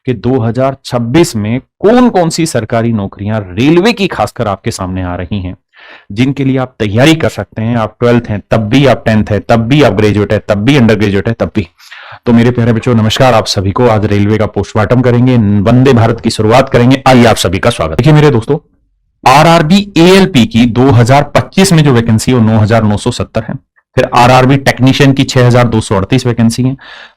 कि 2026 में कौन कौन सी सरकारी नौकरियां रेलवे की खासकर आपके सामने आ रही हैं, जिनके लिए आप तैयारी कर सकते हैं। आप 12th हैं तब भी, आप 10th है तब भी, आप ग्रेजुएट है तब भी, अंडर ग्रेजुएट है तब भी। तो मेरे प्यारे बच्चों नमस्कार आप सभी को। आज रेलवे का पोस्टमार्टम करेंगे, वंदे भारत की शुरुआत करेंगे। आइए आप सभी का स्वागत। देखिए मेरे दोस्तों, आरआरबी एएलपी की 2025 में जो वैकेंसी है वो 9,970 है। फिर आरआरबी टेक्नीशियन की 6,238 वैकेंसी है।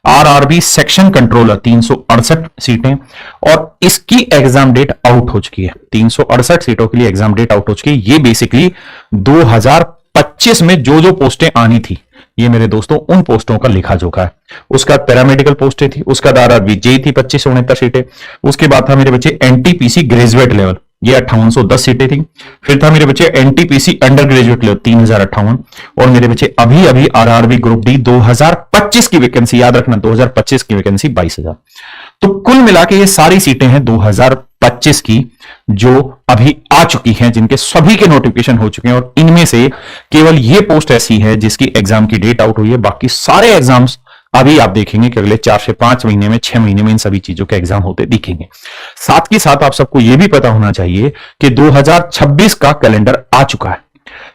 आरआरबी सेक्शन कंट्रोलर 368 सीटें, और इसकी एग्जाम डेट आउट हो चुकी है। 368 सीटों के लिए एग्जाम डेट आउट हो चुकी है। ये बेसिकली 2025 में जो जो पोस्टें आनी थी, ये मेरे दोस्तों उन पोस्टों का लिखा जोखा है। उसका पैरामेडिकल पोस्टें थी, उसका आरआरबी जेई थी 2569 सीटें। उसके बाद था मेरे बच्चे एनटीपीसी ग्रेजुएट लेवल, ये 5810 सीटें थी। फिर था मेरे बच्चे एनटीपीसी अंडर ग्रेजुएट लेवल 3058, और मेरे बच्चे अभी अभी आरआरबी ग्रुप डी 2025 की वैकेंसी, याद रखना 2025 की वैकेंसी 22,000। तो कुल मिला के ये सारी सीटें हैं 2025 की जो अभी आ चुकी हैं, जिनके सभी के नोटिफिकेशन हो चुके हैं, और इनमें से केवल ये पोस्ट ऐसी है जिसकी एग्जाम की डेट आउट हुई है। बाकी सारे एग्जाम्स अभी आप देखेंगे कि अगले 4 से 5 महीने में, 6 महीने में इन सभी चीजों के एग्जाम होते दिखेंगे। साथ ही साथ आप सबको यह भी पता होना चाहिए कि 2026 का कैलेंडर आ चुका है,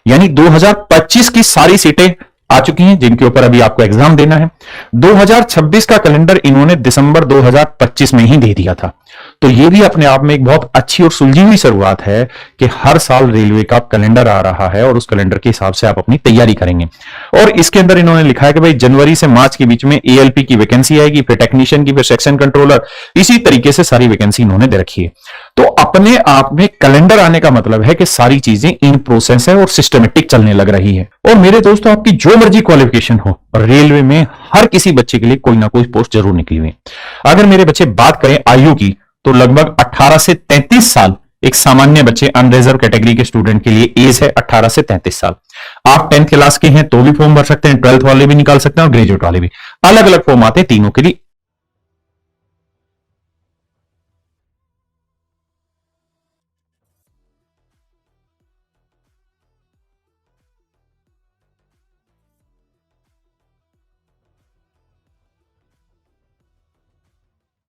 यानी 2025 की सारी सीटें आ चुकी हैं जिनके ऊपर अभी आपको एग्जाम देना है। 2026 का कैलेंडर इन्होंने दिसंबर 2025 में ही दे दिया था। तो यह भी अपने आप में एक बहुत अच्छी और सुलझी हुई शुरुआत है कि हर साल रेलवे का कैलेंडर आ रहा है और उस कैलेंडर के हिसाब से आप अपनी तैयारी करेंगे। और इसके अंदर इन्होंने लिखा है कि भाई जनवरी से मार्च के बीच में एएलपी की वैकेंसी आएगी, फिर टेक्नीशियन की, फिर सेक्शन कंट्रोलर, इसी तरीके से सारी वैकेंसी इन्होंने दे रखी है। तो अपने आप में कैलेंडर आने का मतलब है कि सारी चीजें इन प्रोसेस है और सिस्टमेटिक चलने लग रही है। और मेरे दोस्तों, आपकी जो मर्जी क्वालिफिकेशन हो, रेलवे में हर किसी बच्चे के लिए कोई ना कोई पोस्ट जरूर निकली हुई। अगर मेरे बच्चे बात करें आयु की, तो लगभग 18 से 33 साल एक सामान्य बच्चे अनरिजर्व कैटेगरी के स्टूडेंट के लिए एज है 18 से 33 साल। आप 10th क्लास के हैं तो भी फॉर्म भर सकते हैं, 12th वाले भी निकाल सकते हैं और ग्रेजुएट वाले भी। अलग अलग फॉर्म आते हैं, तीनों के लिए